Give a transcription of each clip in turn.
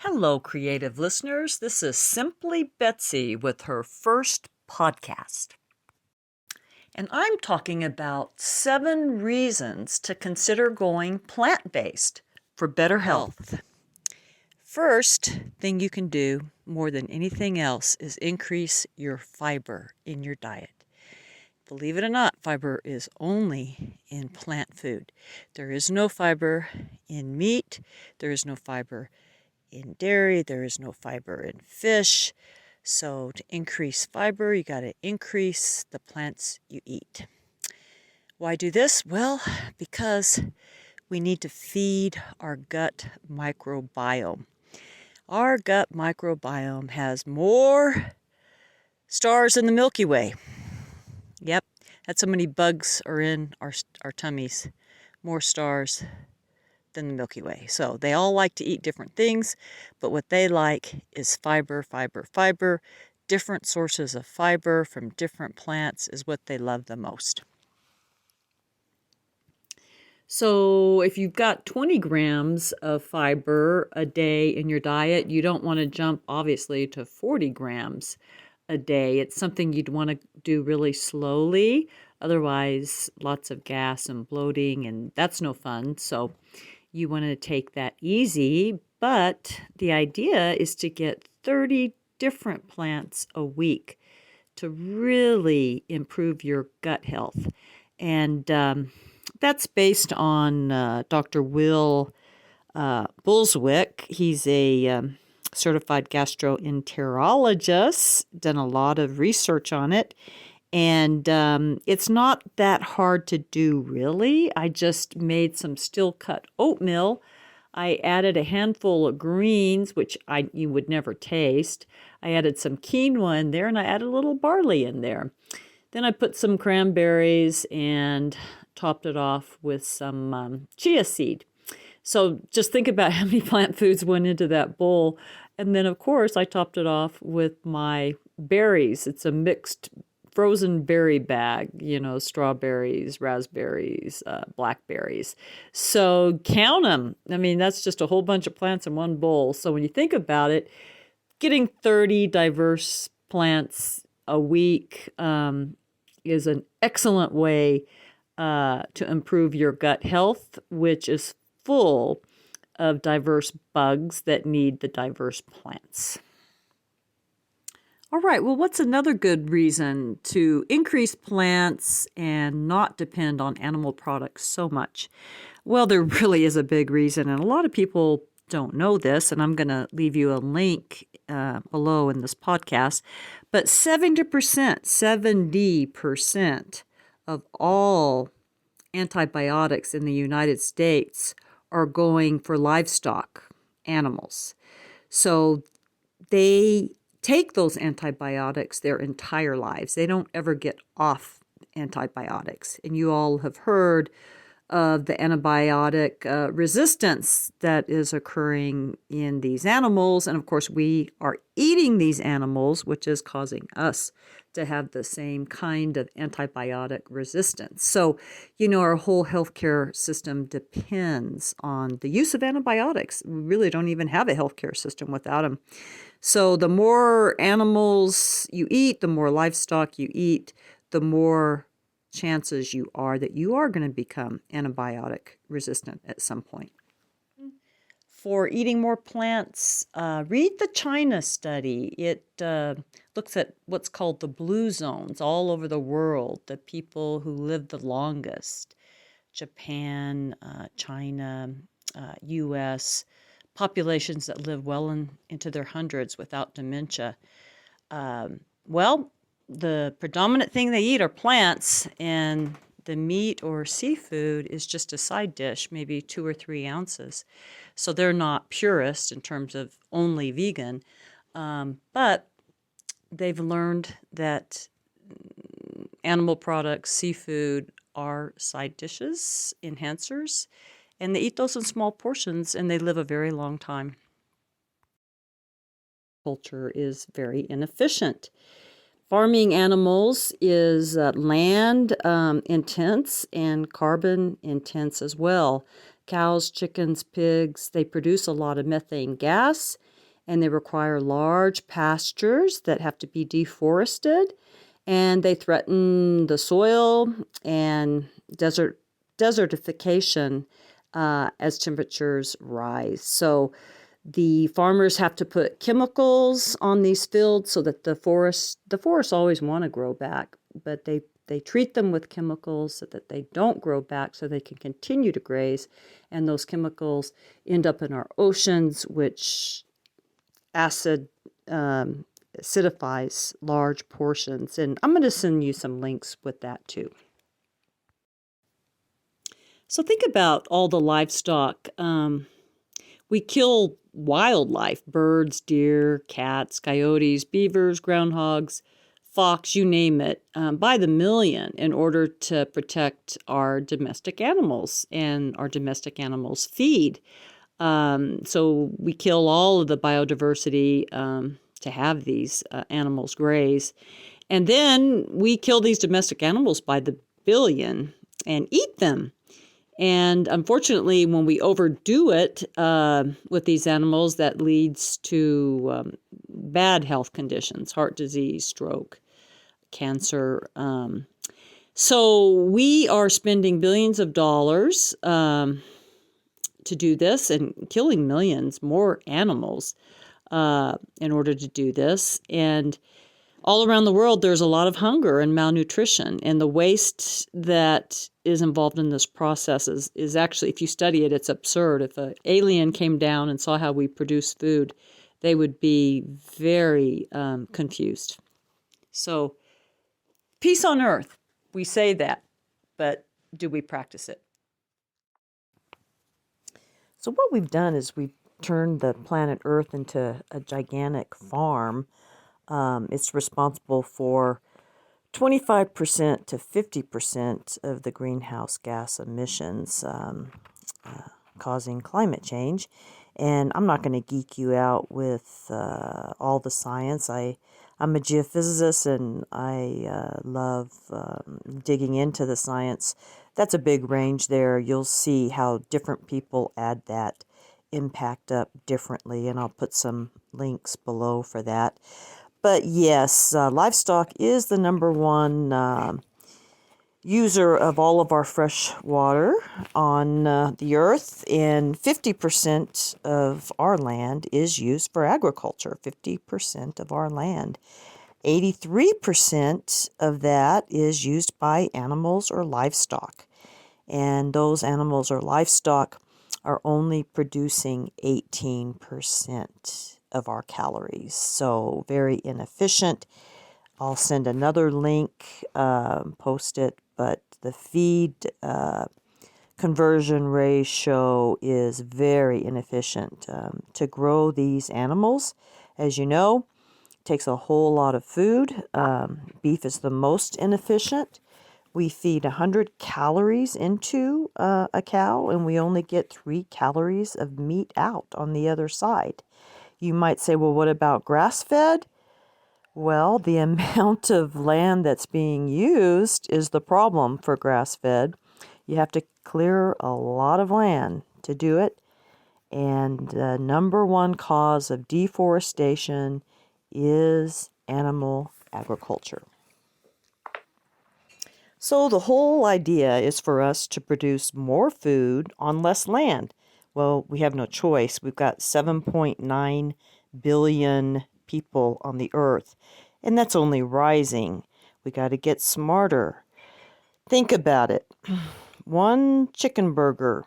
Hello, creative listeners. This is Simply Betsy with her first podcast. And I'm talking about 7 reasons to consider going plant based for better health. First thing you can do more than anything else is increase your fiber in your diet. Believe it or not, fiber is only in plant food. There is no fiber in meat, there is no fiber in dairy, there is no fiber in fish. So to increase fiber, you got to increase the plants you eat. Why do this? Well, because we need to feed our gut microbiome. Our gut microbiome has more stars than the Milky Way. Yep, that's how many bugs are in our tummies. More stars than the Milky Way. So they all like to eat different things, but what they like is fiber, fiber, fiber. Different sources of fiber from different plants is what they love the most. So if you've got 20 grams of fiber a day in your diet, you don't want to jump, obviously, to 40 grams a day. It's something you'd want to do really slowly. Otherwise, lots of gas and bloating, and that's no fun. So you want to take that easy, but the idea is to get 30 different plants a week to really improve your gut health. And that's based on Dr. Will Bulswick. He's a certified gastroenterologist, done a lot of research on it. And it's not that hard to do, really. I just made some still-cut oatmeal. I added a handful of greens, which you would never taste. I added some quinoa in there, and I added a little barley in there. Then I put some cranberries and topped it off with some chia seed. So just think about how many plant foods went into that bowl. And then, of course, I topped it off with my berries. It's a mixed frozen berry bag, strawberries, raspberries, blackberries. So count them. I mean, that's just a whole bunch of plants in one bowl. So when you think about it, getting 30 diverse plants a week is an excellent way to improve your gut health, which is full of diverse bugs that need the diverse plants. All right, well, what's another good reason to increase plants and not depend on animal products so much? Well, there really is a big reason, and a lot of people don't know this, and I'm going to leave you a link below in this podcast. But 70% of all antibiotics in the United States are going for livestock animals. So they take those antibiotics their entire lives. They don't ever get off antibiotics. And you all have heard of the antibiotic resistance that is occurring in these animals. And of course, we are eating these animals, which is causing us to have the same kind of antibiotic resistance. So, our whole healthcare system depends on the use of antibiotics. We really don't even have a healthcare system without them. So the more animals you eat, the more livestock you eat, the more chances you are that you are going to become antibiotic resistant at some point. For eating more plants, read the China study. It looks at what's called the blue zones all over the world, the people who live the longest. Japan, China, U.S., populations that live well into their hundreds without dementia. Well, the predominant thing they eat are plants, and the meat or seafood is just a side dish, maybe 2 or 3 ounces. So they're not purist in terms of only vegan, but they've learned that animal products, seafood, are side dishes, enhancers, and they eat those in small portions, and they live a very long time. Culture is very inefficient. Farming animals is land intense and carbon intense as well. cows, chickens, pigs, they produce a lot of methane gas, and they require large pastures that have to be deforested, and they threaten the soil and desertification as temperatures rise. So the farmers have to put chemicals on these fields so that the forests always want to grow back, but they treat them with chemicals so that they don't grow back so they can continue to graze, and those chemicals end up in our oceans, which acidifies large portions. And I'm going to send you some links with that too. So think about all the livestock. We kill wildlife, birds, deer, cats, coyotes, beavers, groundhogs, fox, you name it, by the million in order to protect our domestic animals and our domestic animals' feed. So we kill all of the biodiversity to have these animals graze. And then we kill these domestic animals by the billion and eat them. And unfortunately, when we overdo it with these animals, that leads to bad health conditions, heart disease, stroke, cancer. So we are spending billions of dollars to do this and killing millions more animals in order to do this. And all around the world, there's a lot of hunger and malnutrition, and the waste that is involved in this process is actually, if you study it, it's absurd. If an alien came down and saw how we produce food, they would be very confused. So, peace on earth, we say that, but do we practice it? So what we've done is we've turned the planet Earth into a gigantic farm. It's responsible for 25% to 50% of the greenhouse gas emissions, causing climate change. And I'm not going to geek you out with all the science. I'm a geophysicist, and I love digging into the science. That's a big range there. You'll see how different people add that impact up differently, and I'll put some links below for that. But yes, livestock is the number one user of all of our fresh water on the earth, and 50% of our land is used for agriculture. 50% of our land. 83% of that is used by animals or livestock, and those animals or livestock are only producing 18% of our calories, so very inefficient. I'll send another link, post it, but the feed conversion ratio is very inefficient. To grow these animals, as you know, takes a whole lot of food. Beef is the most inefficient. We feed 100 calories into a cow, and we only get 3 calories of meat out on the other side. You might say, well, what about grass-fed? Well, the amount of land that's being used is the problem for grass-fed. You have to clear a lot of land to do it. And the number one cause of deforestation is animal agriculture. So the whole idea is for us to produce more food on less land. Well, we have no choice. We've got 7.9 billion people on the earth, and that's only rising. We got to get smarter. Think about it. One chicken burger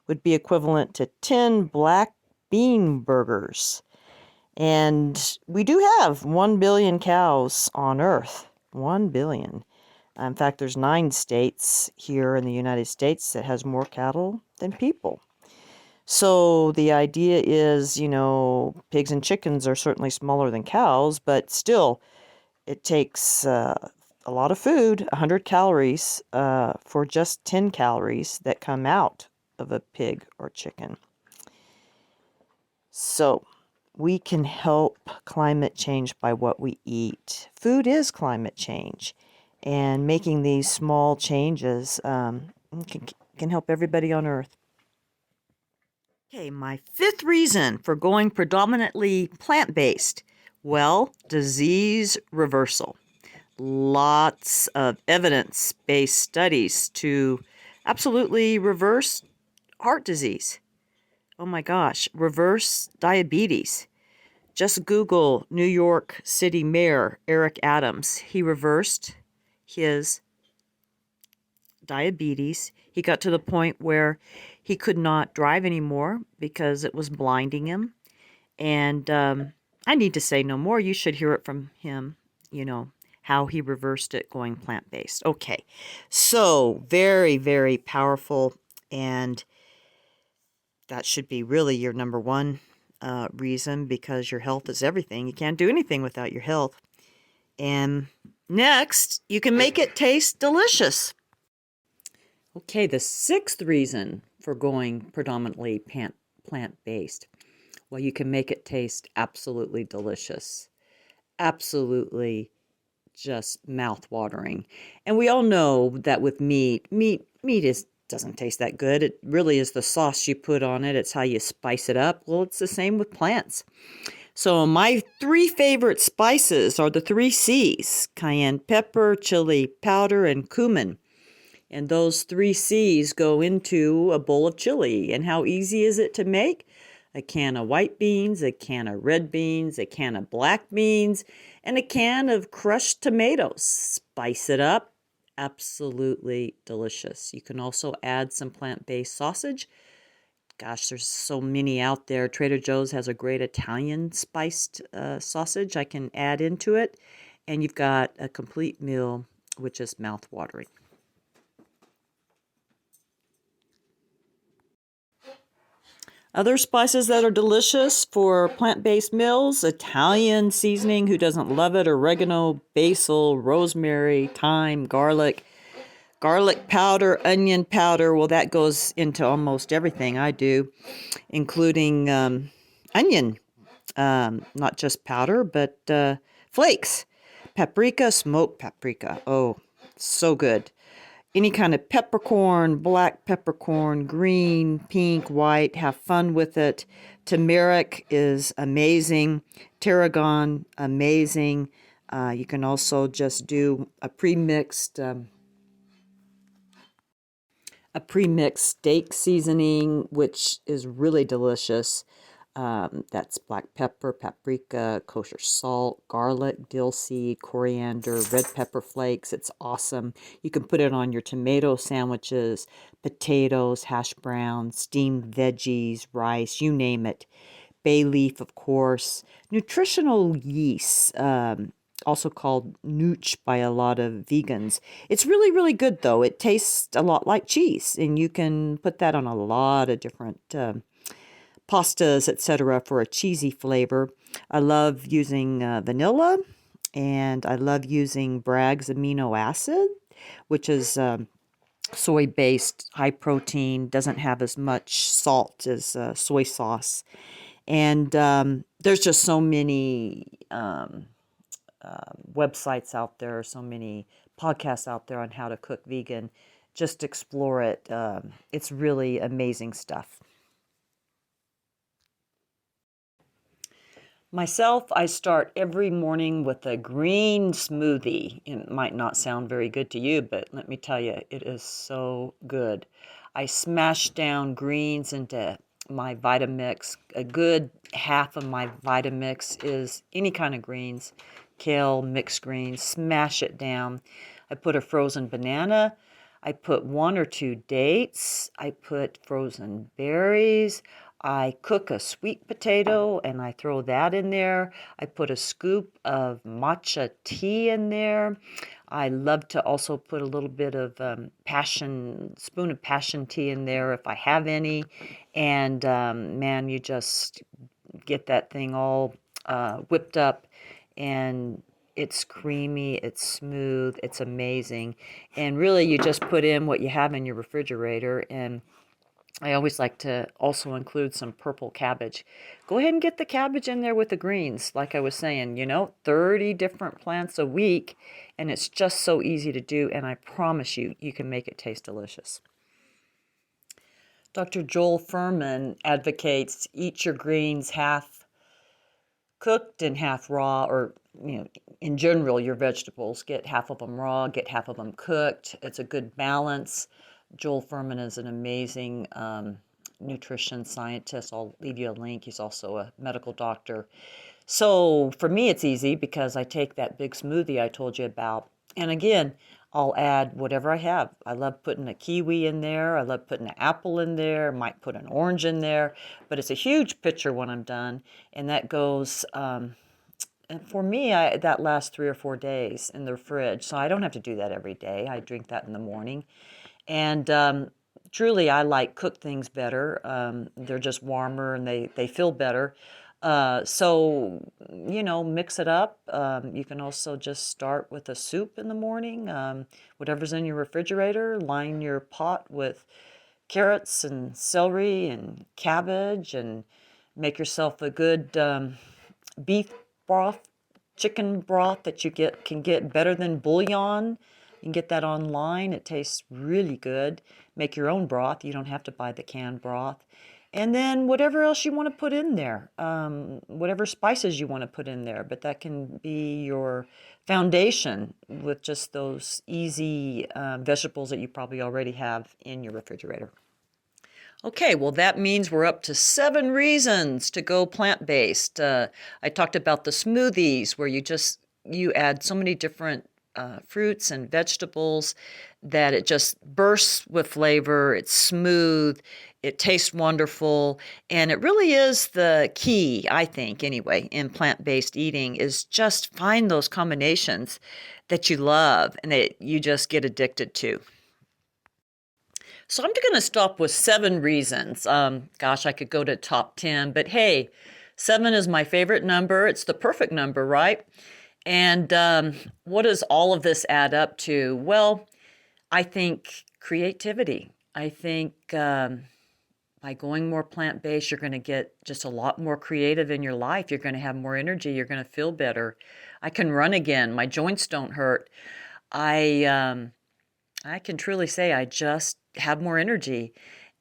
would be equivalent to 10 black bean burgers. And we do have 1 billion cows on earth. 1 billion. In fact, there's 9 states here in the United States that has more cattle than people. So the idea is, pigs and chickens are certainly smaller than cows, but still, it takes a lot of food, 100 calories, for just 10 calories that come out of a pig or chicken. So we can help climate change by what we eat. Food is climate change, and making these small changes can help everybody on Earth. Okay, my fifth reason for going predominantly plant-based. Well, disease reversal. Lots of evidence-based studies to absolutely reverse heart disease. Oh my gosh, reverse diabetes. Just Google New York City Mayor Eric Adams. He reversed his diabetes. He got to the point where he could not drive anymore because it was blinding him. And I need to say no more. You should hear it from him, how he reversed it going plant based. Okay, so very, very powerful. And that should be really your number one reason, because your health is everything. You can't do anything without your health. And next, you can make it taste delicious. Okay, the sixth reason for going predominantly plant-based. Well, you can make it taste absolutely delicious. Absolutely just mouth-watering. And we all know that with meat doesn't taste that good. It really is the sauce you put on it. It's how you spice it up. Well, it's the same with plants. So my three favorite spices are the 3 C's: cayenne pepper, chili powder, and cumin. And those 3 C's go into a bowl of chili. And how easy is it to make? A can of white beans, a can of red beans, a can of black beans, and a can of crushed tomatoes. Spice it up. Absolutely delicious. You can also add some plant-based sausage. Gosh, there's so many out there. Trader Joe's has a great Italian spiced sausage I can add into it. And you've got a complete meal, which is mouth-watering. Other spices that are delicious for plant-based meals: Italian seasoning, who doesn't love it? Oregano, basil, rosemary, thyme, garlic powder, onion powder. Well, that goes into almost everything I do, including onion, not just powder, but flakes. Paprika, smoked paprika. Oh, so good. Any kind of peppercorn, black peppercorn, green, pink, white, have fun with it. Turmeric is amazing. Tarragon, amazing. You can also just do a pre-mixed steak seasoning, which is really delicious. That's black pepper, paprika, kosher salt, garlic, dill seed, coriander, red pepper flakes. It's awesome. You can put it on your tomato sandwiches, potatoes, hash browns, steamed veggies, rice, you name it. Bay leaf, of course. Nutritional yeast, also called nooch by a lot of vegans. It's really, really good, though. It tastes a lot like cheese, and you can put that on a lot of different pastas, etc., for a cheesy flavor. I love using vanilla, and I love using Bragg's amino acid, which is soy-based, high protein, doesn't have as much salt as soy sauce. And there's just so many websites out there, so many podcasts out there on how to cook vegan. Just explore it. It's really amazing stuff. Myself, I start every morning with a green smoothie. It might not sound very good to you, but let me tell you, it is so good. I smash down greens into my Vitamix. A good half of my Vitamix is any kind of greens, kale, mixed greens, smash it down. I put a frozen banana. I put 1 or 2 dates. I put frozen berries. I cook a sweet potato and I throw that in there. I put a scoop of matcha tea in there. I love to also put a little bit of spoon of passion tea in there if I have any. And man, you just get that thing all whipped up, and it's creamy, it's smooth, it's amazing. And really, you just put in what you have in your refrigerator. And I always like to also include some purple cabbage. Go ahead and get the cabbage in there with the greens. Like I was saying, 30 different plants a week, and it's just so easy to do, and I promise you, you can make it taste delicious. Dr. Joel Furman advocates eat your greens half cooked and half raw, or in general, your vegetables, get half of them raw, get half of them cooked. It's a good balance. Joel Furman is an amazing nutrition scientist. I'll leave you a link. He's also a medical doctor. So for me, it's easy because I take that big smoothie I told you about. And again, I'll add whatever I have. I love putting a kiwi in there. I love putting an apple in there. Might put an orange in there. But it's a huge pitcher when I'm done. And that goes, and for me, that lasts 3 or 4 days in the fridge. So I don't have to do that every day. I drink that in the morning. And truly, I like cooked things better. They're just warmer and they feel better. So, mix it up. You can also just start with a soup in the morning. Whatever's in your refrigerator, line your pot with carrots and celery and cabbage, and make yourself a good beef broth, chicken broth that you can get better than bouillon. You can get that online. It tastes really good. Make your own broth. You don't have to buy the canned broth. And then whatever else you want to put in there, whatever spices you want to put in there, but that can be your foundation with just those easy vegetables that you probably already have in your refrigerator. Okay, well, that means we're up to 7 reasons to go plant-based. I talked about the smoothies where you add so many different fruits and vegetables that it just bursts with flavor. It's smooth. It tastes wonderful. And it really is the key, I think, anyway, in plant-based eating is just find those combinations that you love and that you just get addicted to. So I'm going to stop with 7 reasons. Gosh, I could go to top 10, but hey, 7 is my favorite number. It's the perfect number, right? And what does all of this add up to? Well, I think creativity. I think by going more plant-based, you're going to get just a lot more creative in your life. You're going to have more energy. You're going to feel better. I can run again. My joints don't hurt. I can truly say I just have more energy.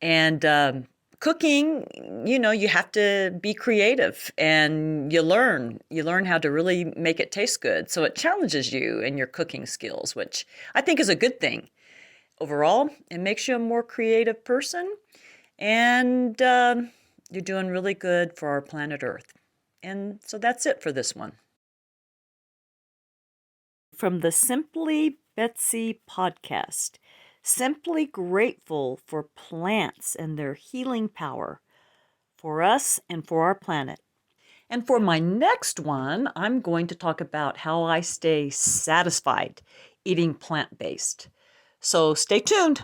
And cooking, you have to be creative and you learn how to really make it taste good. So it challenges you in your cooking skills, which I think is a good thing. Overall, it makes you a more creative person, and you're doing really good for our planet Earth. And so that's it for this one. From the Simply Betsy podcast, simply grateful for plants and their healing power for us and for our planet. And for my next one, I'm going to talk about how I stay satisfied eating plant-based. So stay tuned.